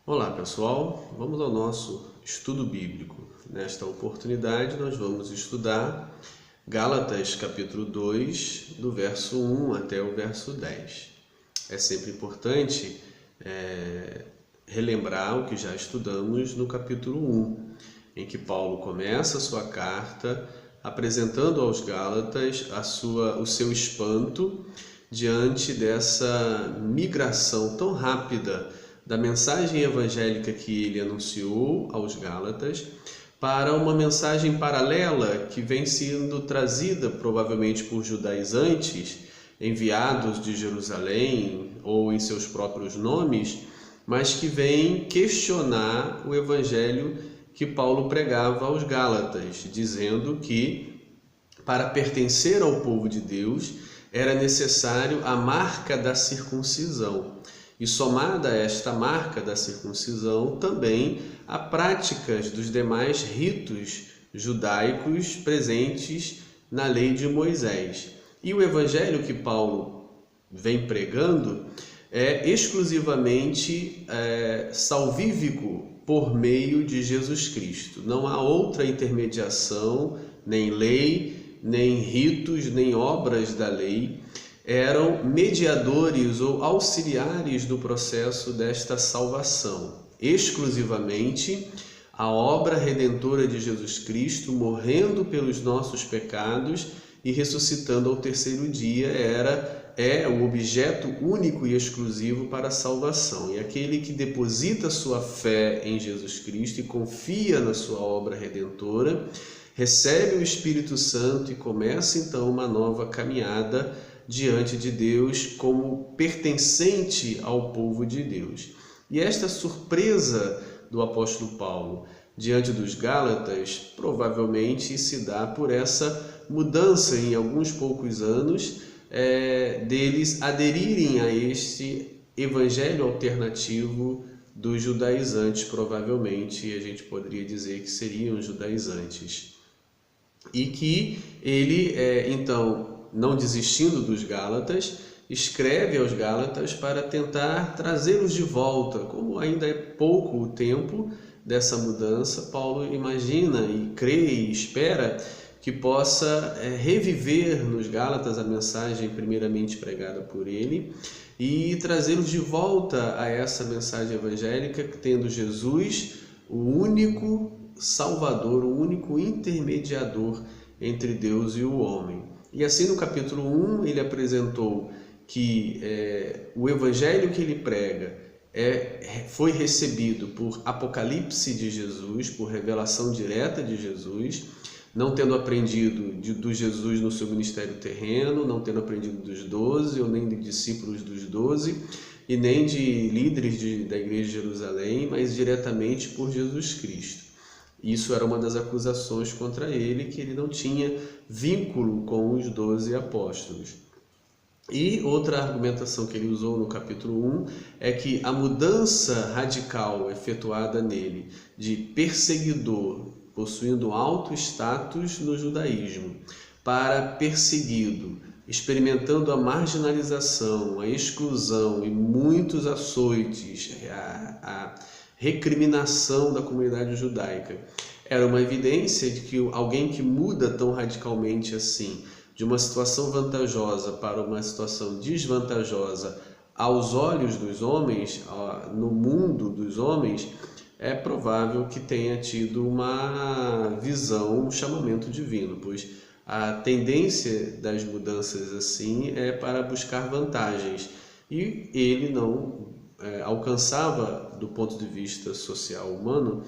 Olá pessoal, vamos ao nosso estudo bíblico. Nesta oportunidade nós vamos estudar Gálatas capítulo 2, do verso 1 até o verso 10. É sempre importante relembrar o que já estudamos no capítulo 1, em que Paulo começa a sua carta apresentando aos Gálatas o seu espanto diante dessa migração tão rápida da mensagem evangélica que ele anunciou aos Gálatas para uma mensagem paralela que vem sendo trazida provavelmente por judaizantes enviados de Jerusalém ou em seus próprios nomes, mas que vem questionar o evangelho que Paulo pregava aos Gálatas, dizendo que para pertencer ao povo de Deus era necessário a marca da circuncisão. E somada a esta marca da circuncisão, também a práticas dos demais ritos judaicos presentes na lei de Moisés. E o evangelho que Paulo vem pregando é exclusivamente salvífico por meio de Jesus Cristo. Não há outra intermediação, nem lei, nem ritos, nem obras da lei eram mediadores ou auxiliares do processo desta salvação. Exclusivamente a obra redentora de Jesus Cristo, morrendo pelos nossos pecados e ressuscitando ao terceiro dia, é o objeto único e exclusivo para a salvação. E aquele que deposita sua fé em Jesus Cristo e confia na sua obra redentora, recebe o Espírito Santo e começa então uma nova caminhada diante de Deus como pertencente ao povo de Deus. E esta surpresa do apóstolo Paulo diante dos Gálatas provavelmente se dá por essa mudança em alguns poucos anos deles aderirem a este evangelho alternativo dos judaizantes, provavelmente a gente poderia dizer que seriam judaizantes. E que ele, então, não desistindo dos Gálatas, escreve aos Gálatas para tentar trazê-los de volta. Como ainda é pouco o tempo dessa mudança, Paulo imagina e crê e espera que possa reviver nos Gálatas a mensagem primeiramente pregada por ele e trazê-los de volta a essa mensagem evangélica, tendo Jesus o único Salvador, o único intermediador entre Deus e o homem. E assim no capítulo 1 ele apresentou que o evangelho que ele prega foi recebido por apocalipse de Jesus, por revelação direta de Jesus, não tendo aprendido do Jesus no seu ministério terreno, não tendo aprendido dos 12 ou nem de discípulos dos 12 e nem de líderes da igreja de Jerusalém, mas diretamente por Jesus Cristo. Isso era uma das acusações contra ele, que ele não tinha vínculo com os 12 apóstolos. E outra argumentação que ele usou no capítulo 1 é que a mudança radical efetuada nele de perseguidor, possuindo alto status no judaísmo, para perseguido, experimentando a marginalização, a exclusão e muitos açoites, a recriminação da comunidade judaica, era uma evidência de que alguém que muda tão radicalmente assim, de uma situação vantajosa para uma situação desvantajosa aos olhos dos homens, no mundo dos homens, é provável que tenha tido uma visão, um chamamento divino, pois a tendência das mudanças assim é para buscar vantagens, e ele não alcançava, do ponto de vista social humano,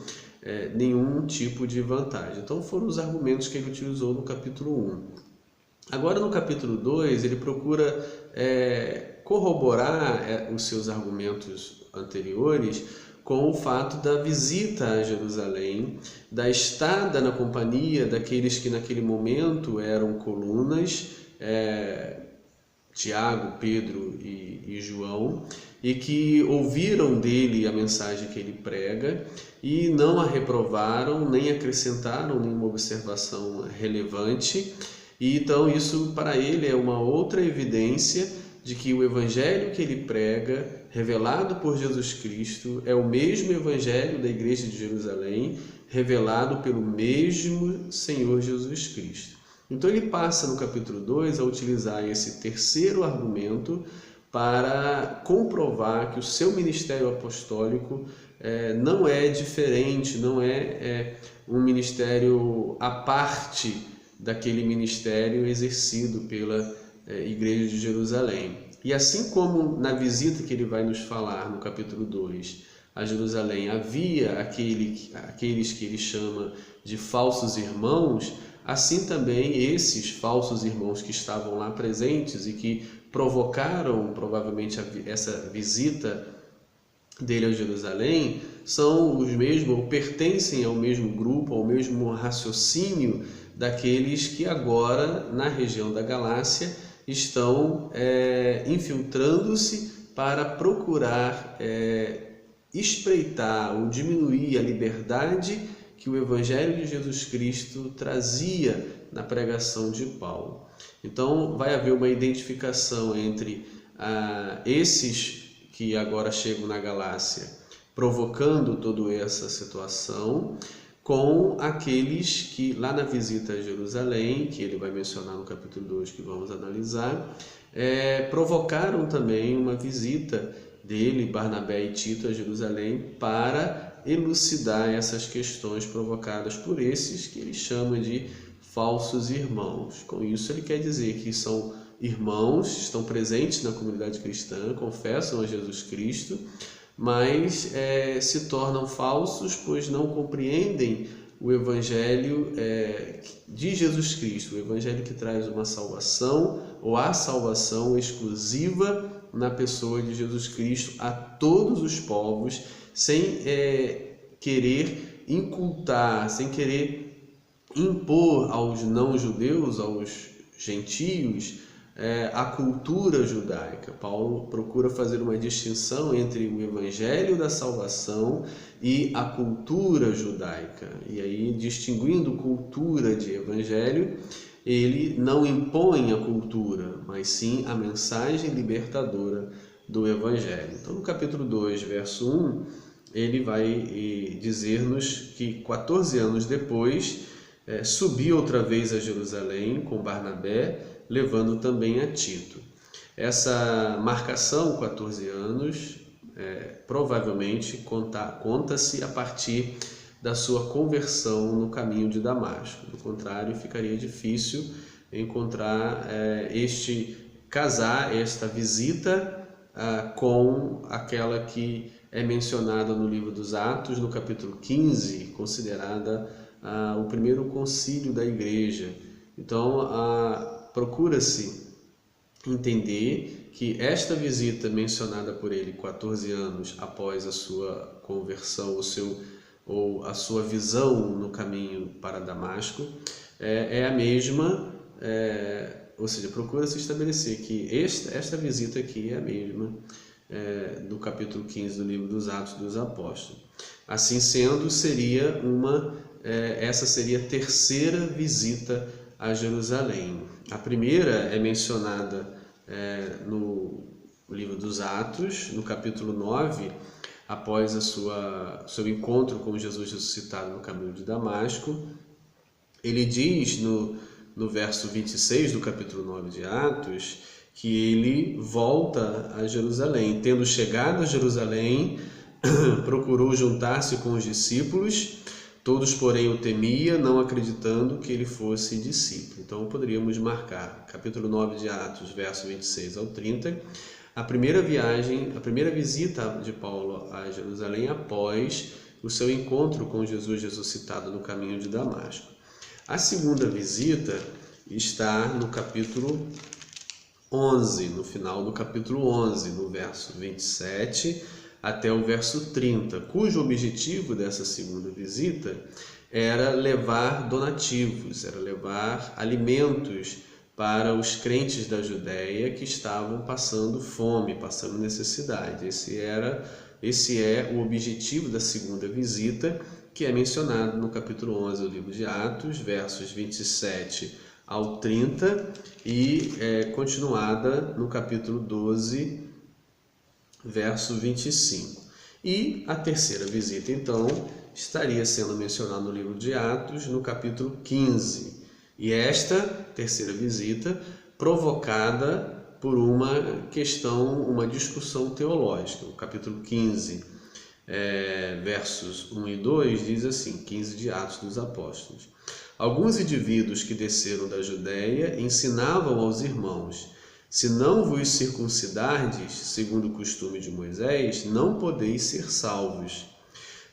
nenhum tipo de vantagem. Então foram os argumentos que ele utilizou no capítulo 1. Agora no capítulo 2 ele procura corroborar os seus argumentos anteriores com o fato da visita a Jerusalém, da estada na companhia daqueles que naquele momento eram colunas, Tiago, Pedro e João, e que ouviram dele a mensagem que ele prega e não a reprovaram, nem acrescentaram nenhuma observação relevante. E então isso para ele é uma outra evidência de que o evangelho que ele prega, revelado por Jesus Cristo, é o mesmo evangelho da igreja de Jerusalém, revelado pelo mesmo Senhor Jesus Cristo. Então ele passa no capítulo 2 a utilizar esse terceiro argumento para comprovar que o seu ministério apostólico não é diferente, não é um ministério à parte daquele ministério exercido pela igreja de Jerusalém. E assim como na visita que ele vai nos falar no capítulo 2 a Jerusalém havia aqueles que ele chama de falsos irmãos, assim também esses falsos irmãos que estavam lá presentes e que provocaram provavelmente essa visita dele a Jerusalém, são os mesmos, ou pertencem ao mesmo grupo, ao mesmo raciocínio daqueles que agora na região da Galácia estão infiltrando-se para procurar espreitar ou diminuir a liberdade que o Evangelho de Jesus Cristo trazia na pregação de Paulo. Então vai haver uma identificação entre esses que agora chegam na Galácia, provocando toda essa situação, com aqueles que lá na visita a Jerusalém, que ele vai mencionar no capítulo 2 que vamos analisar, provocaram também uma visita dele, Barnabé e Tito, a Jerusalém, para elucidar essas questões provocadas por esses que ele chama de falsos irmãos. Com isso ele quer dizer que são irmãos, estão presentes na comunidade cristã, confessam a Jesus Cristo, mas se tornam falsos, pois não compreendem o Evangelho de Jesus Cristo, o Evangelho que traz uma salvação, ou a salvação exclusiva na pessoa de Jesus Cristo a todos os povos, sem querer incultar, sem querer impor aos não-judeus, aos gentios, a cultura judaica. Paulo procura fazer uma distinção entre o evangelho da salvação e a cultura judaica. E aí, distinguindo cultura de evangelho, ele não impõe a cultura, mas sim a mensagem libertadora do evangelho. Então, no capítulo 2, verso 1, ele vai dizer-nos que 14 anos depois subiu outra vez a Jerusalém com Barnabé, levando também a Tito. Essa marcação, 14 anos, provavelmente conta-se a partir da sua conversão no caminho de Damasco. Do contrário, ficaria difícil encontrar esta visita com aquela que é mencionada no livro dos Atos, no capítulo 15, considerada o primeiro concílio da igreja. Então, procura-se entender que esta visita mencionada por ele 14 anos após a sua conversão, ou a sua visão no caminho para Damasco, é a mesma, ou seja, procura-se estabelecer que esta visita aqui é a mesma do capítulo 15 do livro dos Atos dos Apóstolos. Assim sendo, essa seria a terceira visita a Jerusalém. A primeira é mencionada no livro dos Atos, no capítulo 9, após seu encontro com Jesus ressuscitado no caminho de Damasco. Ele diz no verso 26 do capítulo 9 de Atos que ele volta a Jerusalém. Tendo chegado a Jerusalém, procurou juntar-se com os discípulos. Todos, porém, o temia, não acreditando que ele fosse discípulo. Então, poderíamos marcar, capítulo 9 de Atos, verso 26 ao 30, a primeira visita de Paulo a Jerusalém após o seu encontro com Jesus ressuscitado no caminho de Damasco. A segunda visita está no capítulo 11, no final do capítulo 11, no verso 27 até o verso 30, cujo objetivo dessa segunda visita era levar donativos, era levar alimentos para os crentes da Judéia que estavam passando fome, passando necessidade. Esse é o objetivo da segunda visita, que é mencionado no capítulo 11 do livro de Atos, versos 27 ao 30 e continuada no capítulo 12, verso 25. E a terceira visita, então, estaria sendo mencionada no livro de Atos, no capítulo 15. E esta terceira visita, provocada por uma questão, uma discussão teológica. O capítulo 15, versos 1 e 2, diz assim, 15 de Atos dos Apóstolos. Alguns indivíduos que desceram da Judéia ensinavam aos irmãos: se não vos circuncidardes, segundo o costume de Moisés, não podeis ser salvos.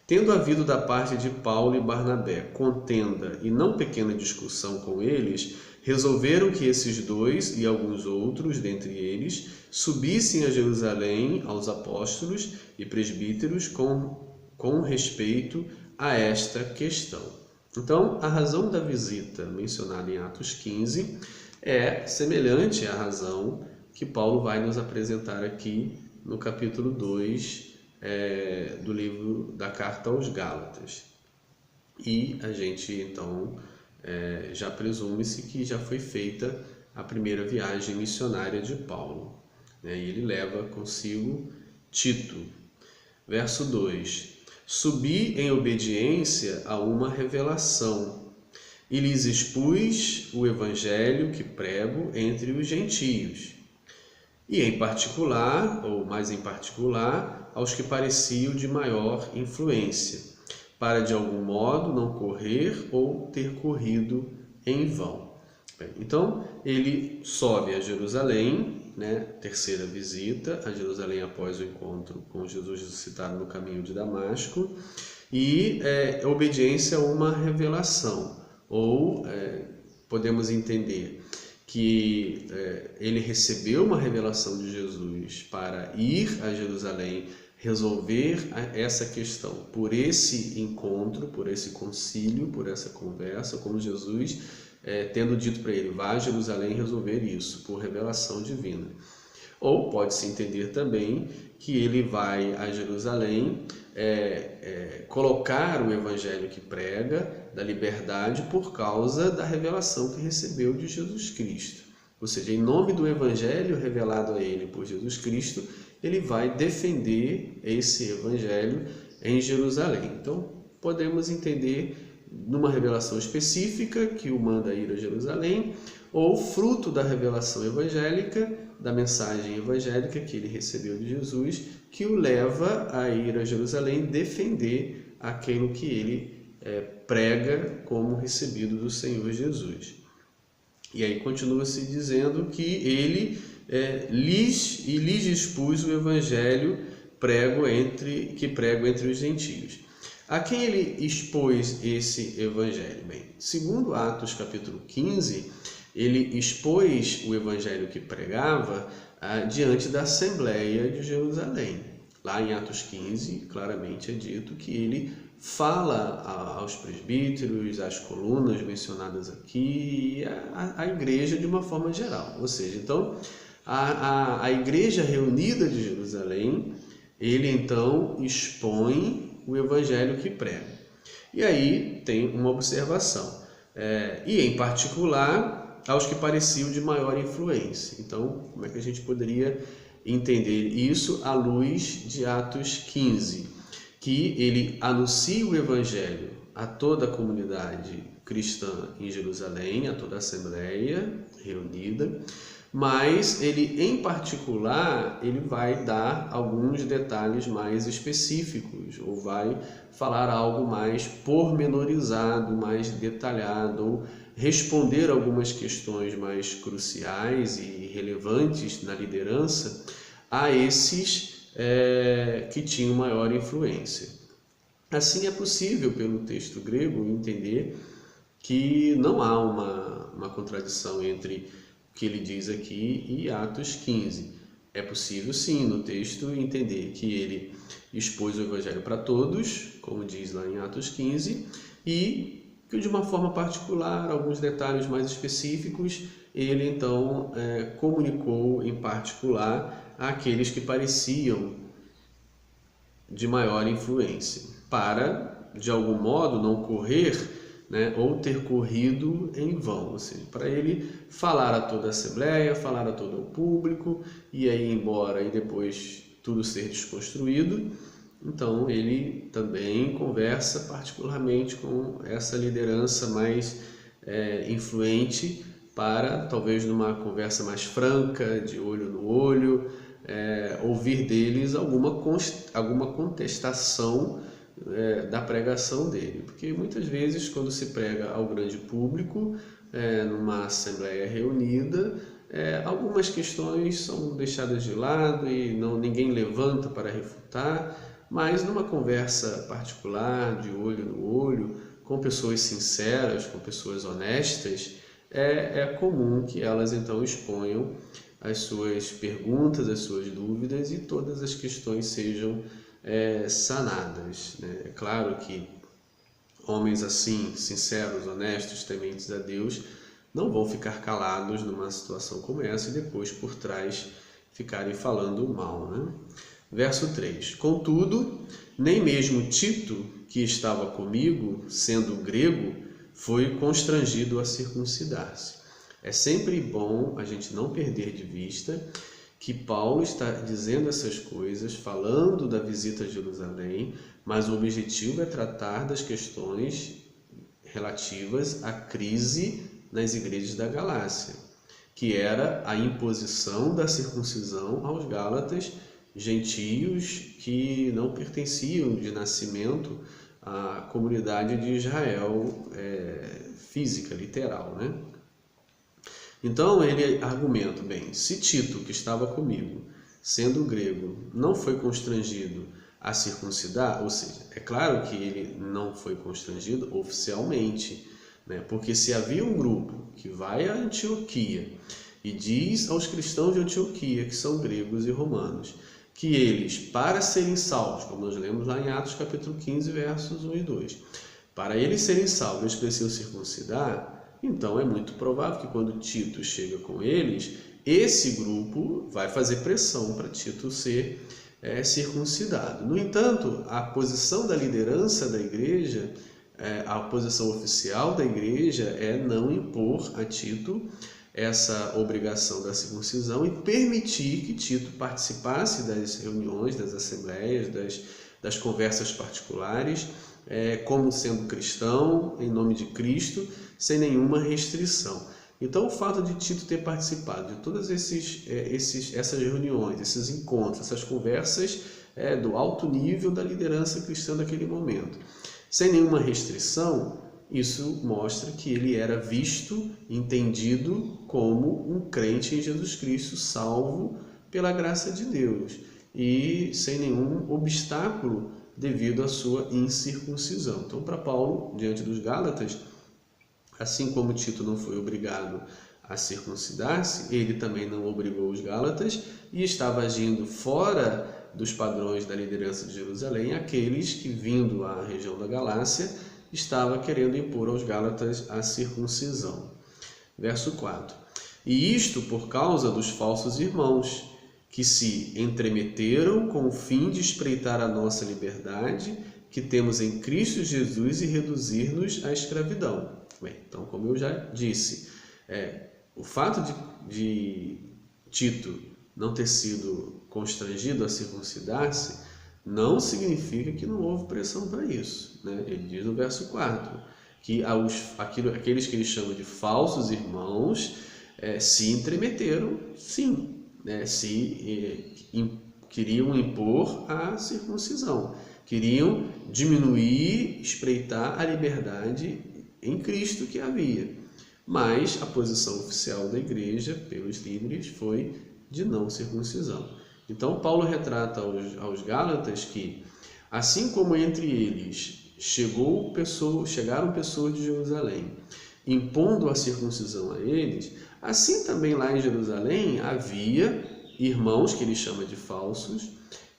Tendo havido da parte de Paulo e Barnabé contenda e não pequena discussão com eles, resolveram que esses dois e alguns outros dentre eles subissem a Jerusalém aos apóstolos e presbíteros com respeito a esta questão. Então, a razão da visita mencionada em Atos 15 é semelhante à razão que Paulo vai nos apresentar aqui no capítulo 2 do livro da Carta aos Gálatas. E a gente, então, já presume-se que já foi feita a primeira viagem missionária de Paulo, né? E ele leva consigo Tito. Verso 2. Subi em obediência a uma revelação, e lhes expus o evangelho que prego entre os gentios, e em particular, ou mais em particular, aos que pareciam de maior influência, para de algum modo não correr ou ter corrido em vão. Então, ele sobe a Jerusalém, né? Terceira visita a Jerusalém após o encontro com Jesus ressuscitado no caminho de Damasco, e obediência a uma revelação, ou podemos entender que ele recebeu uma revelação de Jesus para ir a Jerusalém, resolver essa questão por esse encontro, por esse concílio, por essa conversa, como Jesus tendo dito para ele: vá a Jerusalém resolver isso, por revelação divina. Ou pode-se entender também que ele vai a Jerusalém colocar o evangelho que prega da liberdade por causa da revelação que recebeu de Jesus Cristo. Ou seja, em nome do evangelho revelado a ele por Jesus Cristo, ele vai defender esse evangelho em Jerusalém. Então, podemos entender numa revelação específica que o manda ir a Jerusalém, ou fruto da revelação evangélica, da mensagem evangélica que ele recebeu de Jesus, que o leva a ir a Jerusalém defender aquilo que ele prega como recebido do Senhor Jesus. E aí continua-se dizendo que ele lhes expus o evangelho que prego entre os gentios. A quem ele expôs esse evangelho? Bem, segundo Atos capítulo 15, ele expôs o evangelho que pregava diante da Assembleia de Jerusalém. Lá em Atos 15, claramente é dito que ele fala aos presbíteros, às colunas mencionadas aqui, e à igreja de uma forma geral. Ou seja, então, a igreja reunida de Jerusalém, ele então expõe o evangelho que prega. E aí tem uma observação, e em particular aos que pareciam de maior influência. Então, como é que a gente poderia entender isso à luz de Atos 15? Que ele anuncia o evangelho a toda a comunidade cristã em Jerusalém, a toda a assembleia reunida, mas ele, em particular, ele vai dar alguns detalhes mais específicos, ou vai falar algo mais pormenorizado, mais detalhado, ou responder algumas questões mais cruciais e relevantes na liderança a esses que tinham maior influência. Assim, é possível, pelo texto grego, entender que não há uma contradição entre o que ele diz aqui e Atos 15. É possível, sim, no texto entender que ele expôs o evangelho para todos, como diz lá em Atos 15, e que de uma forma particular, alguns detalhes mais específicos, ele então comunicou em particular àqueles que pareciam de maior influência, para, de algum modo, não correr né, ou ter corrido em vão, ou seja, para ele falar a toda a assembleia, falar a todo o público, e aí ir embora e depois tudo ser desconstruído. Então ele também conversa particularmente com essa liderança mais influente, para talvez numa conversa mais franca, de olho no olho, ouvir deles alguma contestação da pregação dele, porque muitas vezes quando se prega ao grande público, numa assembleia reunida, algumas questões são deixadas de lado e ninguém levanta para refutar, mas numa conversa particular, de olho no olho, com pessoas sinceras, com pessoas honestas, é comum que elas então exponham as suas perguntas, as suas dúvidas, e todas as questões sejam sanadas, né? É claro que homens assim, sinceros, honestos, tementes a Deus, não vão ficar calados numa situação como essa e depois por trás ficarem falando mal, né? Verso 3: Contudo, nem mesmo Tito, que estava comigo, sendo grego, foi constrangido a circuncidar-se. É sempre bom a gente não perder de vista que Paulo está dizendo essas coisas, falando da visita a Jerusalém, mas o objetivo é tratar das questões relativas à crise nas igrejas da Galácia, que era a imposição da circuncisão aos gálatas, gentios que não pertenciam de nascimento à comunidade de Israel física, literal, né? Então ele argumenta, bem, se Tito, que estava comigo, sendo grego, não foi constrangido a circuncidar, ou seja, é claro que ele não foi constrangido oficialmente, né? Porque se havia um grupo que vai a Antioquia e diz aos cristãos de Antioquia, que são gregos e romanos, que eles, para serem salvos, como nós lemos lá em Atos capítulo 15, versos 1 e 2, para eles serem salvos, eles precisam circuncidar. Então é muito provável que quando Tito chega com eles, esse grupo vai fazer pressão para Tito ser circuncidado. No entanto, a posição da liderança da igreja, a posição oficial da igreja é não impor a Tito essa obrigação da circuncisão e permitir que Tito participasse das reuniões, das assembleias, das conversas particulares, como sendo cristão, em nome de Cristo, sem nenhuma restrição. Então, o fato de Tito ter participado de todas essas reuniões, esses encontros, essas conversas do alto nível da liderança cristã daquele momento, sem nenhuma restrição, isso mostra que ele era visto, entendido como um crente em Jesus Cristo, salvo pela graça de Deus e sem nenhum obstáculo devido à sua incircuncisão. Então, para Paulo, diante dos Gálatas, assim como Tito não foi obrigado a circuncidar-se, ele também não obrigou os Gálatas e estava agindo fora dos padrões da liderança de Jerusalém, aqueles que, vindo à região da Galácia, estava querendo impor aos Gálatas a circuncisão. Verso 4. E isto por causa dos falsos irmãos, que se entremeteram com o fim de espreitar a nossa liberdade, que temos em Cristo Jesus, e reduzir-nos à escravidão. Bem, então, como eu já disse, o fato de Tito não ter sido constrangido a circuncidar-se não significa que não houve pressão para isso, né? Ele diz no verso 4 que aqueles que ele chama de falsos irmãos se entremeteram, sim, né? Queriam impor a circuncisão, queriam diminuir, espreitar a liberdade em Cristo que havia. Mas a posição oficial da igreja, pelos líderes, foi de não circuncisão. Então, Paulo retrata aos Gálatas que, assim como entre eles chegaram pessoas de Jerusalém, impondo a circuncisão a eles, assim também lá em Jerusalém havia irmãos, que ele chama de falsos,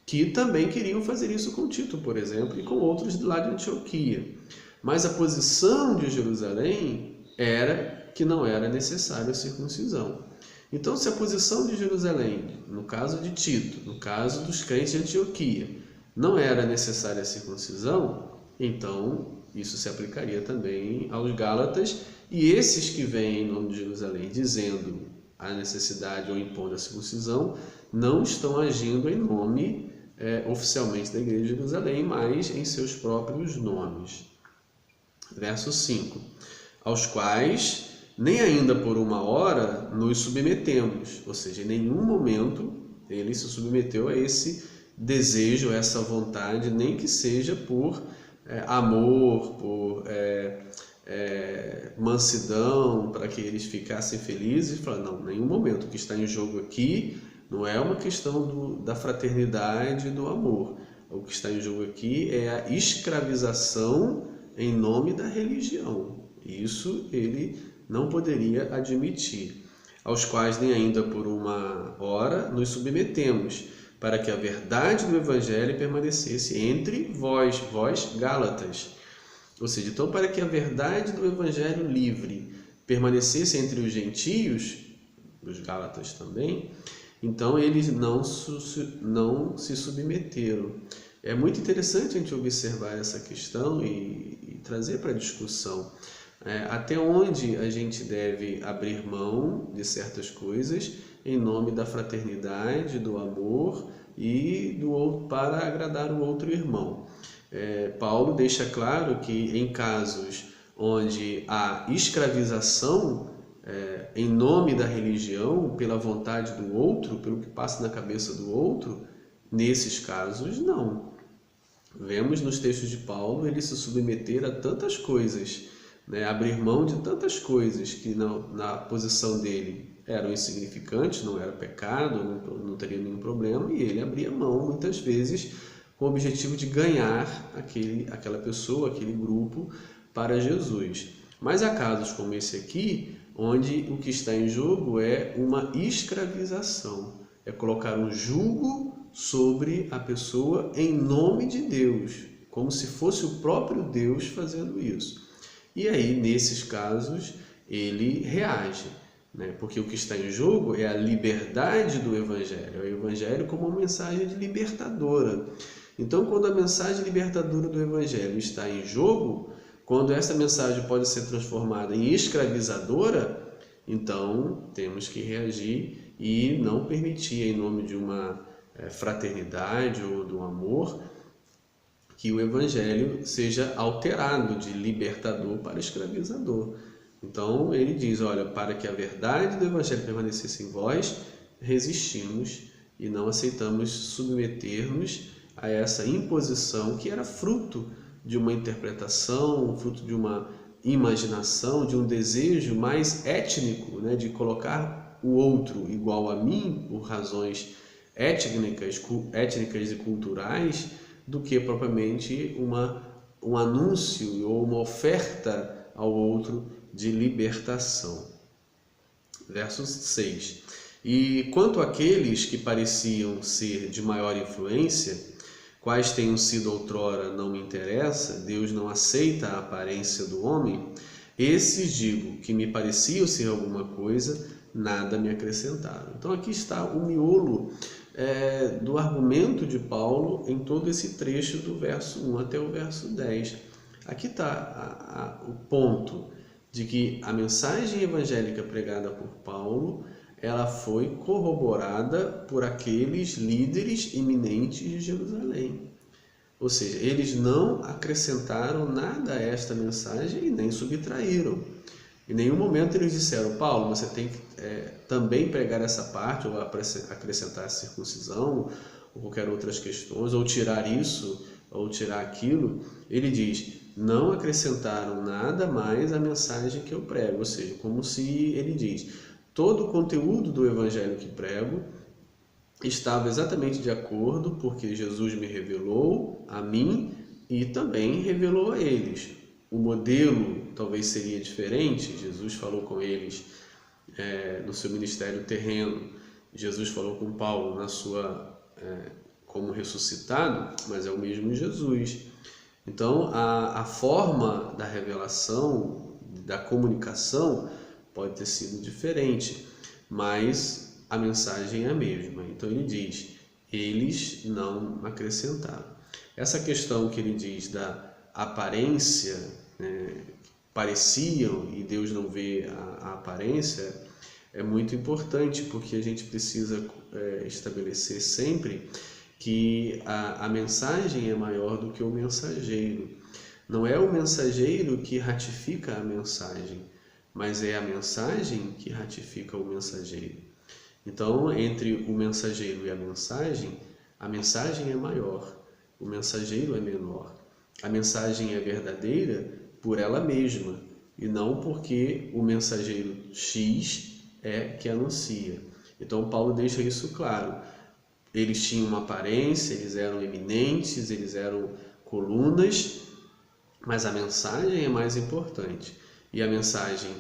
que também queriam fazer isso com Tito, por exemplo, e com outros de lá de Antioquia. Mas a posição de Jerusalém era que não era necessária a circuncisão. Então, se a posição de Jerusalém, no caso de Tito, no caso dos crentes de Antioquia, não era necessária a circuncisão, então Isso se aplicaria também aos Gálatas, e esses que vêm em nome de Jerusalém dizendo a necessidade ou impondo a circuncisão, não estão agindo em nome oficialmente da Igreja de Jerusalém, mas em seus próprios nomes. Verso 5. Aos quais nem ainda por uma hora nos submetemos, ou seja, em nenhum momento ele se submeteu a esse desejo, a essa vontade, nem que seja por amor, por mansidão, para que eles ficassem felizes. E falaram, não, em nenhum momento, o que está em jogo aqui não é uma questão da fraternidade e do amor. O que está em jogo aqui é a escravização em nome da religião. Isso ele não poderia admitir. Aos quais nem ainda por uma hora nos submetemos, para que a verdade do Evangelho permanecesse entre vós Gálatas. Ou seja, então para que a verdade do Evangelho livre permanecesse entre os gentios, os Gálatas também, então eles não se submeteram. É muito interessante a gente observar essa questão e trazer para a discussão até onde a gente deve abrir mão de certas coisas em nome da fraternidade, do amor e para agradar o outro irmão. Paulo deixa claro que em casos onde há escravização em nome da religião, pela vontade do outro, pelo que passa na cabeça do outro, nesses casos não. Vemos nos textos de Paulo ele se submeter a tantas coisas, abrir mão de tantas coisas que na posição dele eram insignificantes, não era pecado, não teria nenhum problema, e ele abria mão muitas vezes com o objetivo de ganhar aquela pessoa, aquele grupo para Jesus. Mas há casos como esse aqui, onde o que está em jogo é uma escravização, é colocar um jugo sobre a pessoa em nome de Deus, como se fosse o próprio Deus fazendo isso. E aí, nesses casos, ele reage, porque o que está em jogo é a liberdade do Evangelho, é o Evangelho como uma mensagem libertadora. Então, quando a mensagem libertadora do Evangelho está em jogo, quando essa mensagem pode ser transformada em escravizadora, então temos que reagir e não permitir, em nome de uma fraternidade ou do amor, que o Evangelho seja alterado de libertador para escravizador. Então ele diz, olha, para que a verdade do Evangelho permanecesse em vós, resistimos e não aceitamos submeter-nos a essa imposição que era fruto de uma interpretação, fruto de uma imaginação, de um desejo mais étnico, de colocar o outro igual a mim por razões étnicas e culturais, do que propriamente um anúncio ou uma oferta ao outro de libertação. Verso 6. E quanto àqueles que pareciam ser de maior influência, quais tenham sido outrora não me interessa, Deus não aceita a aparência do homem, esses digo que me pareciam ser alguma coisa, nada me acrescentaram. Então aqui está o miolo do argumento de Paulo em todo esse trecho do verso 1 até o verso 10. Aqui está o ponto de que a mensagem evangélica pregada por Paulo, ela foi corroborada por aqueles líderes eminentes de Jerusalém. Ou seja, eles não acrescentaram nada a esta mensagem e nem subtraíram. Em nenhum momento eles disseram, Paulo, você tem que também pregar essa parte, ou acrescentar a circuncisão, ou qualquer outras questões, ou tirar isso, ou tirar aquilo. Ele diz, não acrescentaram nada mais à mensagem que eu prego. Ou seja, como se ele diz, todo o conteúdo do evangelho que prego estava exatamente de acordo, porque Jesus me revelou a mim e também revelou a eles. O modelo talvez seria diferente, Jesus falou com eles no seu ministério terreno, Jesus falou com Paulo como ressuscitado, mas é o mesmo Jesus. Então a forma da revelação, da comunicação pode ter sido diferente, mas a mensagem é a mesma. Então ele diz, eles não acrescentaram. Essa questão que ele diz aparência, né, pareciam e Deus não vê a aparência, é muito importante, porque a gente precisa estabelecer sempre que a mensagem é maior do que o mensageiro. Não é o mensageiro que ratifica a mensagem, mas é a mensagem que ratifica o mensageiro. Então, entre o mensageiro e a mensagem é maior, o mensageiro é menor. A mensagem é verdadeira por ela mesma e não porque o mensageiro X é que anuncia. Então, Paulo deixa isso claro. Eles tinham uma aparência, eles eram eminentes, eles eram colunas, mas a mensagem é mais importante. E a mensagem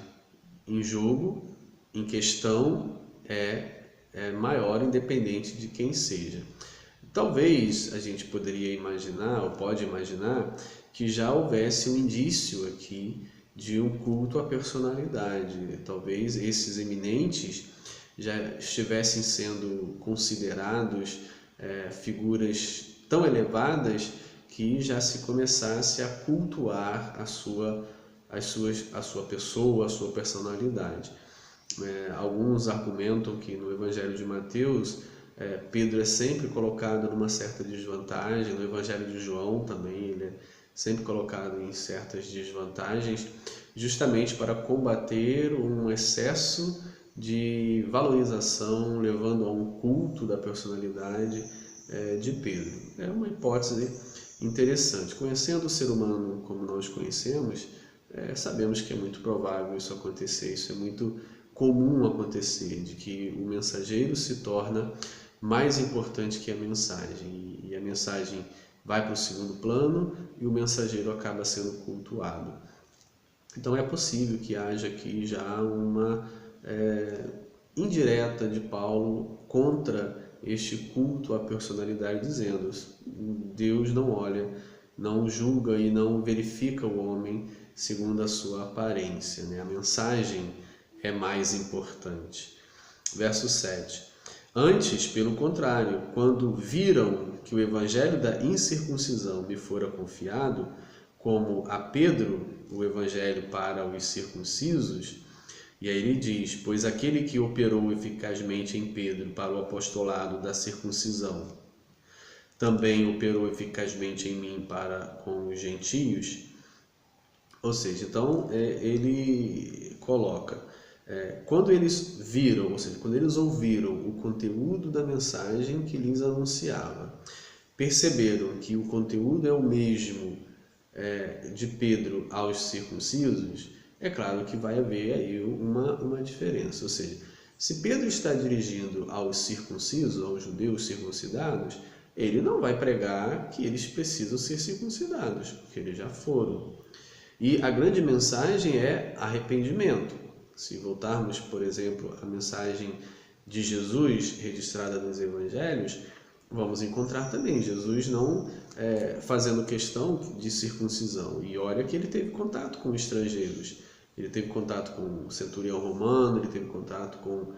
em jogo, em questão, é maior, independente de quem seja. Talvez a gente poderia imaginar, ou pode imaginar, que já houvesse um indício aqui de um culto à personalidade. Talvez esses eminentes já estivessem sendo considerados figuras tão elevadas que já se começasse a cultuar a sua pessoa, a sua personalidade. Alguns argumentam que no Evangelho de Mateus, Pedro é sempre colocado numa certa desvantagem, no Evangelho de João também ele é sempre colocado em certas desvantagens, justamente para combater um excesso de valorização, levando a um culto da personalidade de Pedro. É uma hipótese interessante. Conhecendo o ser humano como nós conhecemos, sabemos que é muito provável isso acontecer, isso é muito comum acontecer, de que o mensageiro se torna mais importante que a mensagem, e a mensagem vai para o segundo plano e o mensageiro acaba sendo cultuado. Então é possível que haja aqui já uma indireta de Paulo contra este culto à personalidade, dizendo: Deus não olha, não julga e não verifica o homem segundo a sua aparência, né? A mensagem é mais importante. Verso 7. Antes, pelo contrário, quando viram que o evangelho da incircuncisão me fora confiado, como a Pedro o evangelho para os circuncisos, e aí ele diz: pois aquele que operou eficazmente em Pedro para o apostolado da circuncisão, também operou eficazmente em mim para com os gentios. Ou seja, então ele coloca, quando eles viram, ou seja, quando eles ouviram o conteúdo da mensagem que lhes anunciava, perceberam que o conteúdo é o mesmo de Pedro aos circuncisos, é claro que vai haver aí uma diferença. Ou seja, se Pedro está dirigindo aos circuncisos, aos judeus circuncidados, ele não vai pregar que eles precisam ser circuncidados, porque eles já foram. E a grande mensagem é arrependimento. Se voltarmos, por exemplo, à mensagem de Jesus registrada nos evangelhos, vamos encontrar também Jesus não fazendo questão de circuncisão. E olha que ele teve contato com estrangeiros. Ele teve contato com o centurião romano, ele teve contato com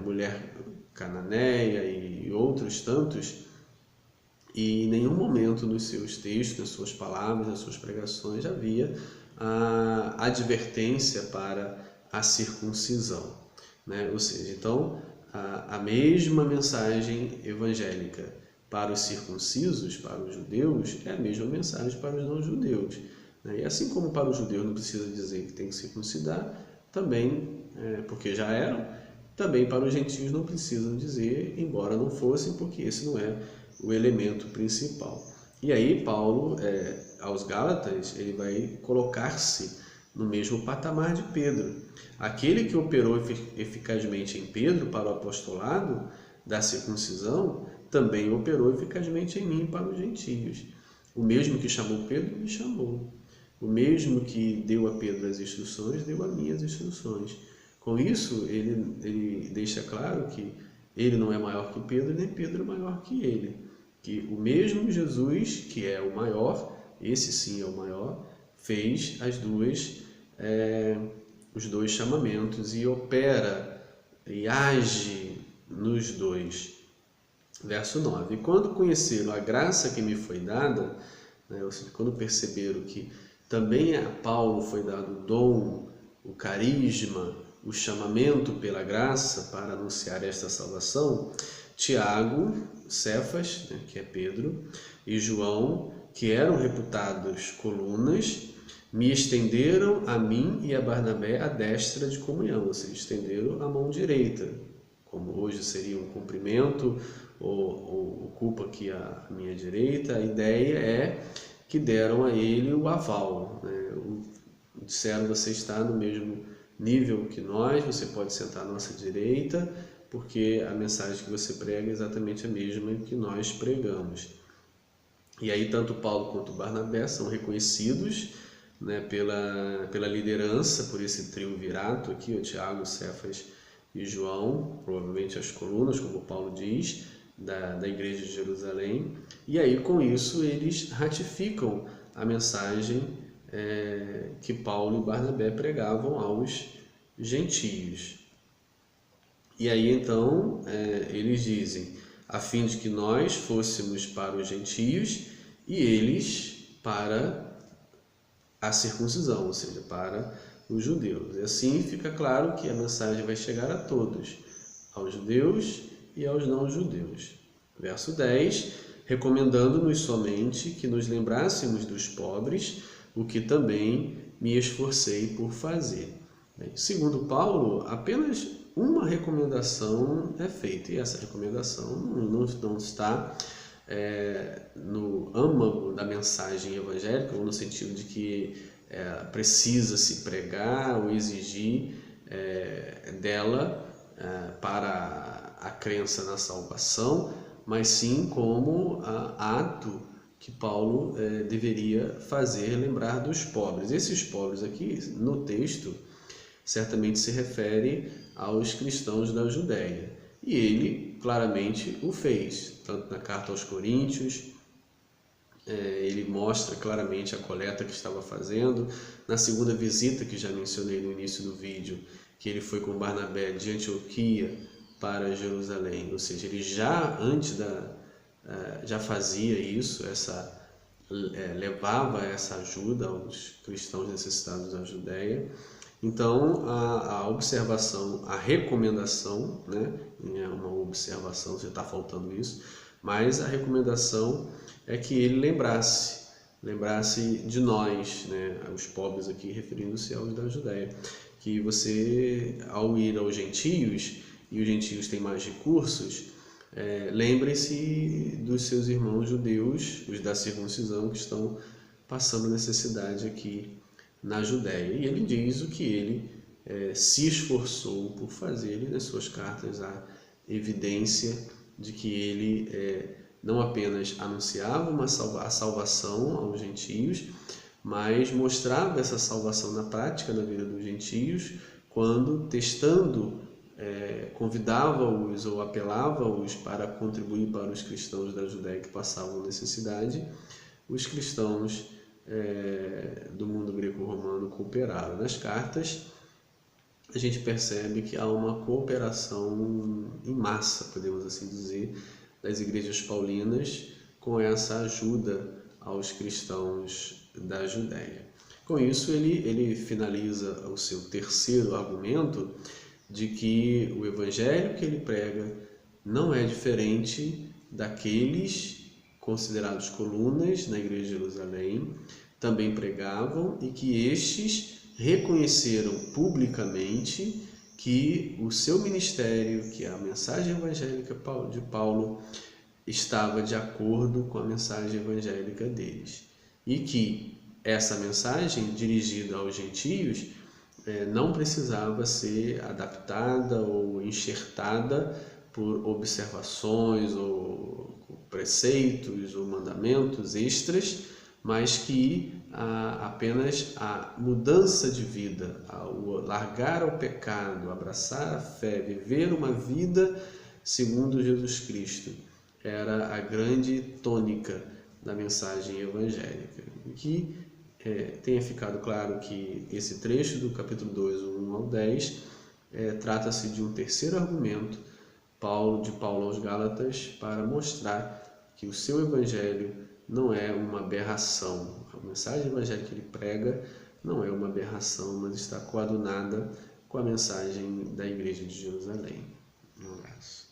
mulher cananeia e outros tantos. E em nenhum momento nos seus textos, nas suas palavras, nas suas pregações, havia a advertência para a circuncisão, né? Ou seja, então, a mesma mensagem evangélica para os circuncisos, para os judeus, é a mesma mensagem para os não-judeus, né? E assim como para os judeus não precisa dizer que tem que circuncidar, também, porque já eram, também para os gentios não precisam dizer, embora não fossem, porque esse não é o elemento principal. E aí Paulo, aos Gálatas, ele vai colocar-se no mesmo patamar de Pedro. Aquele que operou eficazmente em Pedro para o apostolado da circuncisão, também operou eficazmente em mim para os gentios. O mesmo que chamou Pedro, me chamou. O mesmo que deu a Pedro as instruções, deu a mim as instruções. Com isso, ele deixa claro que ele não é maior que Pedro, nem Pedro é maior que ele. Que o mesmo Jesus, que é o maior, esse sim é o maior, fez os dois chamamentos e opera e age nos dois. Verso 9. E quando conheceram a graça que me foi dada, né? Ou seja, quando perceberam que também a Paulo foi dado o dom, o carisma, o chamamento pela graça para anunciar esta salvação, Tiago, Cefas, né, que é Pedro, e João, que eram reputados colunas, me estenderam a mim e a Barnabé a destra de comunhão, ou seja, estenderam a mão direita, como hoje seria um cumprimento, ou ocupa aqui a minha direita. A ideia é que deram a ele o aval, né? Disseram: você está no mesmo nível que nós, você pode sentar à nossa direita, porque a mensagem que você prega é exatamente a mesma que nós pregamos. E aí tanto Paulo quanto Barnabé são reconhecidos, né, pela liderança, por esse triunvirato aqui, o Tiago, Cefas e João, provavelmente as colunas, como Paulo diz, da igreja de Jerusalém. E aí com isso eles ratificam a mensagem que Paulo e Barnabé pregavam aos gentios. E aí então eles dizem: a fim de que nós fôssemos para os gentios e eles para a circuncisão, ou seja, para os judeus. E assim fica claro que a mensagem vai chegar a todos, aos judeus e aos não-judeus. Verso 10, recomendando-nos somente que nos lembrássemos dos pobres, o que também me esforcei por fazer. Segundo Paulo, apenas uma recomendação é feita, e essa recomendação não está no âmago da mensagem evangélica, ou no sentido de que precisa se pregar ou exigir dela para a crença na salvação, mas sim como ato que Paulo deveria fazer lembrar dos pobres. Esses pobres aqui, no texto, certamente se refere aos cristãos da Judéia. E ele claramente o fez, tanto na carta aos Coríntios, ele mostra claramente a coleta que estava fazendo. Na segunda visita, que já mencionei no início do vídeo, que ele foi com Barnabé de Antioquia para Jerusalém, ou seja, ele já antes já fazia isso, levava essa ajuda aos cristãos necessitados da Judéia. Então a observação, a recomendação, né, é uma observação, já está faltando isso, mas a recomendação é que ele lembrasse de nós, né, os pobres aqui, referindo-se aos da Judéia, que você, ao ir aos gentios, e os gentios têm mais recursos, lembre-se dos seus irmãos judeus, os da circuncisão, que estão passando necessidade aqui na Judéia. E ele diz o que ele se esforçou por fazer, e nas suas cartas há evidência de que ele não apenas anunciava a salvação aos gentios, mas mostrava essa salvação na prática na vida dos gentios, quando, testando, convidava-os ou apelava-os para contribuir para os cristãos da Judéia que passavam necessidade. Os cristãos do mundo greco-romano cooperaram. Nas cartas a gente percebe que há uma cooperação em massa, podemos assim dizer, das igrejas paulinas com essa ajuda aos cristãos da Judéia. Com isso ele finaliza o seu terceiro argumento de que o evangelho que ele prega não é diferente daqueles considerados colunas na igreja de Jerusalém, também pregavam, e que estes reconheceram publicamente que o seu ministério, que a mensagem evangélica de Paulo, estava de acordo com a mensagem evangélica deles. E que essa mensagem dirigida aos gentios não precisava ser adaptada ou enxertada por observações ou preceitos ou mandamentos extras, mas que apenas a mudança de vida, ao largar o pecado, abraçar a fé, viver uma vida segundo Jesus Cristo, era a grande tônica da mensagem evangélica. E que tenha ficado claro que esse trecho do capítulo 2, 1 ao 10, trata-se de um terceiro argumento de Paulo aos Gálatas para mostrar que o seu evangelho não é uma aberração. A mensagem evangélica que ele prega não é uma aberração, mas está coadunada com a mensagem da Igreja de Jerusalém. Um abraço.